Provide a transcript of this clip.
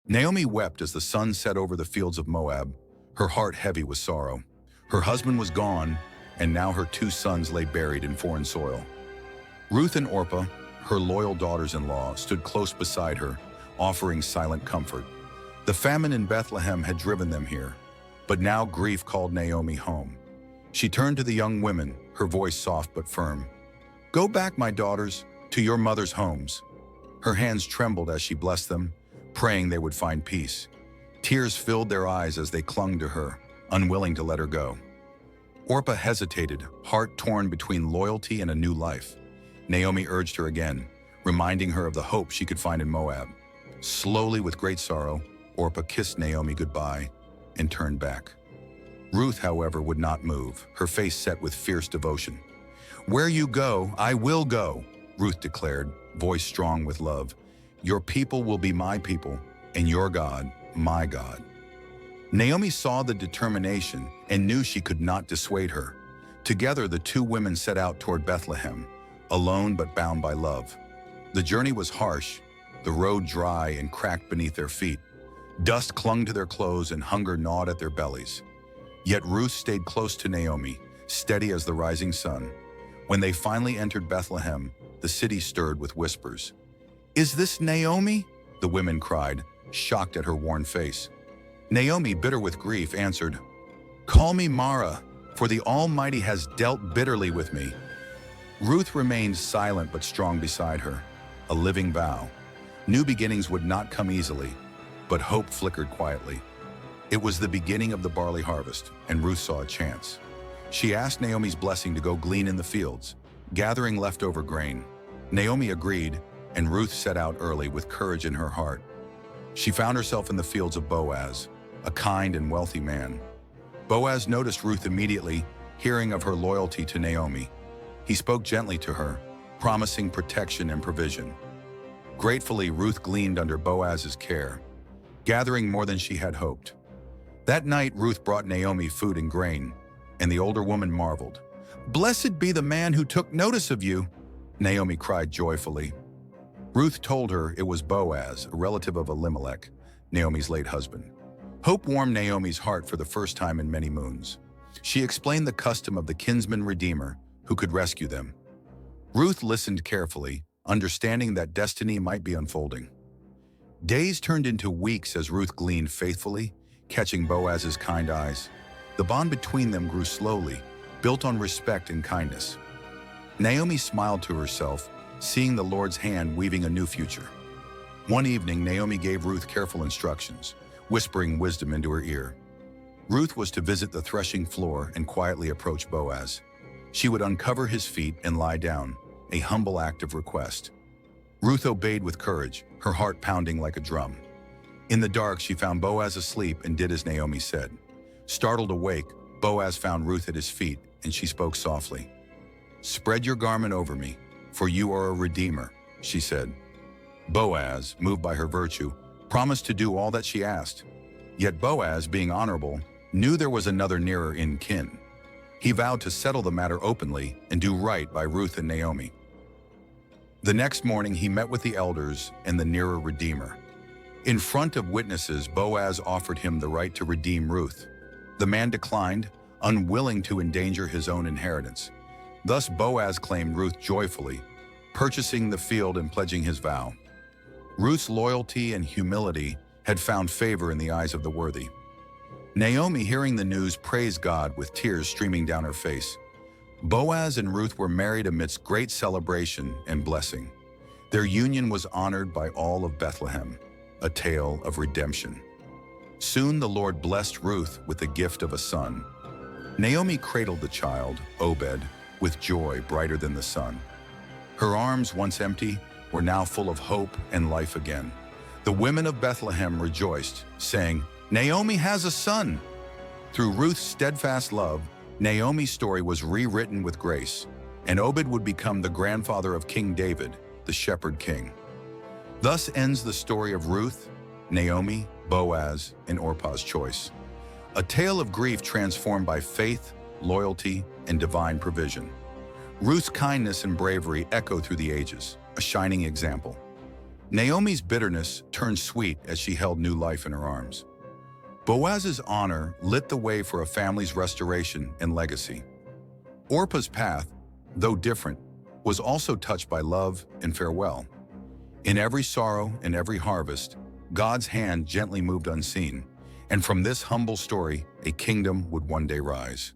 Naomi wept as the sun set over the fields of Moab, her heart heavy with sorrow. Her husband was gone, and now her two sons lay buried in foreign soil. Ruth and Orpah, her loyal daughters-in-law, stood close beside her, offering silent comfort. The famine in Bethlehem had driven them here, but now grief called Naomi home. She turned to the young women, her voice soft but firm. "Go back, my daughters, to your mother's homes." Her hands trembled as she blessed them, praying they would find peace. Tears filled their eyes as they clung to her, unwilling to let her go. Orpah hesitated, heart torn between loyalty and a new life. Naomi urged her again, reminding her of the hope she could find in Moab. Slowly, with great sorrow, Orpah kissed Naomi goodbye and turned back. Ruth, however, would not move, her face set with fierce devotion. "Where you go, I will go," Ruth declared, voice strong with love. "Your people will be my people, and your God, my God." Naomi saw the determination and knew she could not dissuade her. Together, the two women set out toward Bethlehem, alone but bound by love. The journey was harsh, the road dry and cracked beneath their feet. Dust clung to their clothes and hunger gnawed at their bellies. Yet Ruth stayed close to Naomi, steady as the rising sun. When they finally entered Bethlehem, the city stirred with whispers. "Is this Naomi?" the women cried, shocked at her worn face. Naomi, bitter with grief, answered, "Call me Mara, for the Almighty has dealt bitterly with me." Ruth remained silent but strong beside her, a living vow. New beginnings would not come easily, but hope flickered quietly. It was the beginning of the barley harvest, and Ruth saw a chance. She asked Naomi's blessing to go glean in the fields, gathering leftover grain. Naomi agreed, and Ruth set out early with courage in her heart. She found herself in the fields of Boaz, a kind and wealthy man. Boaz noticed Ruth immediately, hearing of her loyalty to Naomi. He spoke gently to her, promising protection and provision. Gratefully, Ruth gleaned under Boaz's care, gathering more than she had hoped. That night, Ruth brought Naomi food and grain, and the older woman marveled. "Blessed be the man who took notice of you," Naomi cried joyfully. Ruth told her it was Boaz, a relative of Elimelech, Naomi's late husband. Hope warmed Naomi's heart for the first time in many moons. She explained the custom of the kinsman redeemer who could rescue them. Ruth listened carefully, understanding that destiny might be unfolding. Days turned into weeks as Ruth gleaned faithfully, catching Boaz's kind eyes. The bond between them grew slowly, built on respect and kindness. Naomi smiled to herself, seeing the Lord's hand weaving a new future. One evening, Naomi gave Ruth careful instructions, whispering wisdom into her ear. Ruth was to visit the threshing floor and quietly approach Boaz. She would uncover his feet and lie down, a humble act of request. Ruth obeyed with courage, her heart pounding like a drum. In the dark, she found Boaz asleep and did as Naomi said. Startled awake, Boaz found Ruth at his feet, and she spoke softly. "Spread your garment over me, for you are a redeemer," she said. Boaz, moved by her virtue, promised to do all that she asked. Yet Boaz, being honorable, knew there was another nearer in kin. He vowed to settle the matter openly and do right by Ruth and Naomi. The next morning, he met with the elders and the nearer redeemer. In front of witnesses, Boaz offered him the right to redeem Ruth. The man declined, unwilling to endanger his own inheritance. Thus Boaz claimed Ruth joyfully, purchasing the field and pledging his vow. Ruth's loyalty and humility had found favor in the eyes of the worthy. Naomi, hearing the news, praised God with tears streaming down her face. Boaz and Ruth were married amidst great celebration and blessing. Their union was honored by all of Bethlehem, a tale of redemption. Soon the Lord blessed Ruth with the gift of a son. Naomi cradled the child, Obed, with joy brighter than the sun. Her arms, once empty, were now full of hope and life again. The women of Bethlehem rejoiced, saying, "Naomi has a son." Through Ruth's steadfast love, Naomi's story was rewritten with grace, and Obed would become the grandfather of King David, the shepherd king. Thus ends the story of Ruth, Naomi, Boaz, and Orpah's choice. A tale of grief transformed by faith, loyalty, and divine provision. Ruth's kindness and bravery echo through the ages, a shining example. Naomi's bitterness turned sweet as she held new life in her arms. Boaz's honor lit the way for a family's restoration and legacy. Orpah's path, though different, was also touched by love and farewell. In every sorrow and every harvest, God's hand gently moved unseen, and from this humble story, a kingdom would one day rise.